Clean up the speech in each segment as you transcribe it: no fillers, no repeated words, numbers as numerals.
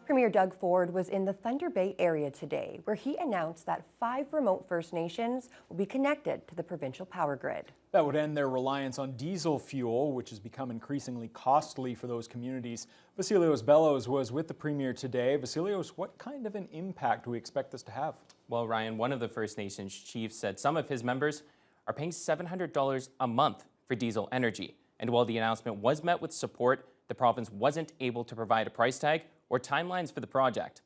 Premier Doug Ford was in the Thunder Bay area today, where he announced that 5 remote First Nations will be connected to the provincial power grid. That would end their reliance on diesel fuel, which has become increasingly costly for those communities. Vasilios Bellows was with the Premier today. Vasilios, what kind of an impact do we expect this to have? Well, Ryan, one of the First Nations chiefs said some of his members are paying $700 a month for diesel energy. And while the announcement was met with support, the province wasn't able to provide a price tag or timelines for the project.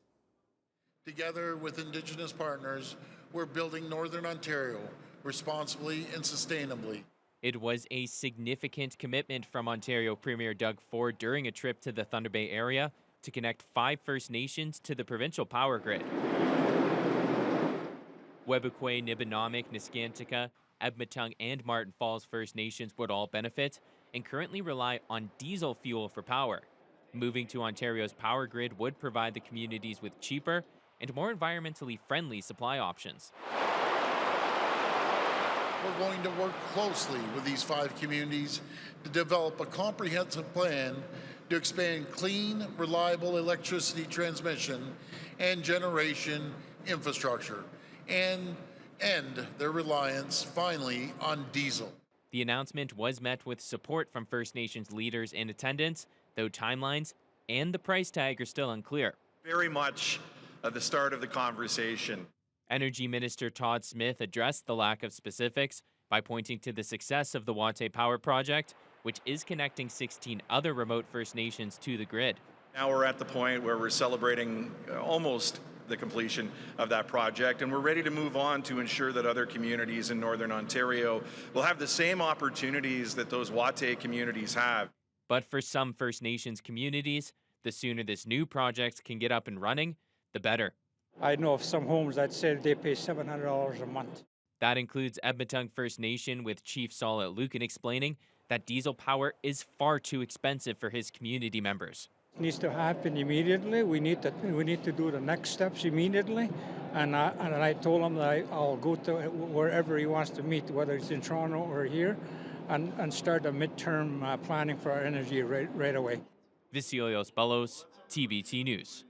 Together with Indigenous partners, we're building Northern Ontario responsibly and sustainably. It was a significant commitment from Ontario Premier Doug Ford during a trip to the Thunder Bay area to connect 5 First Nations to the provincial power grid. Webukwe, Nibinamik, Niskantika, Ebmetung, and Martin Falls First Nations would all benefit and currently rely on diesel fuel for power. Moving to Ontario's power grid would provide the communities with cheaper and more environmentally friendly supply options. We're going to work closely with these 5 communities to develop a comprehensive plan to expand clean, reliable electricity transmission and generation infrastructure and end their reliance finally on diesel. The announcement was met with support from First Nations leaders in attendance, though timelines and the price tag are still unclear. Very much at the start of the conversation. Energy Minister Todd Smith addressed the lack of specifics by pointing to the success of the Watay Power Project, which is connecting 16 other remote First Nations to the grid. Now we're at the point where we're celebrating almost the completion of that project, and we're ready to move on to ensure that other communities in Northern Ontario will have the same opportunities that those Watay communities have. But for some First Nations communities, the sooner this new project can get up and running, the better. I know of some homes that say they pay $700 a month. That includes Ebmetung First Nation, with Chief Saul Lucan explaining that diesel power is far too expensive for his community members. It needs to happen immediately. We need to do the next steps immediately. And I told him that I'll go to wherever he wants to meet, whether it's in Toronto or here, and start a midterm planning for our energy right away. Vasilios Bellows, TBT News.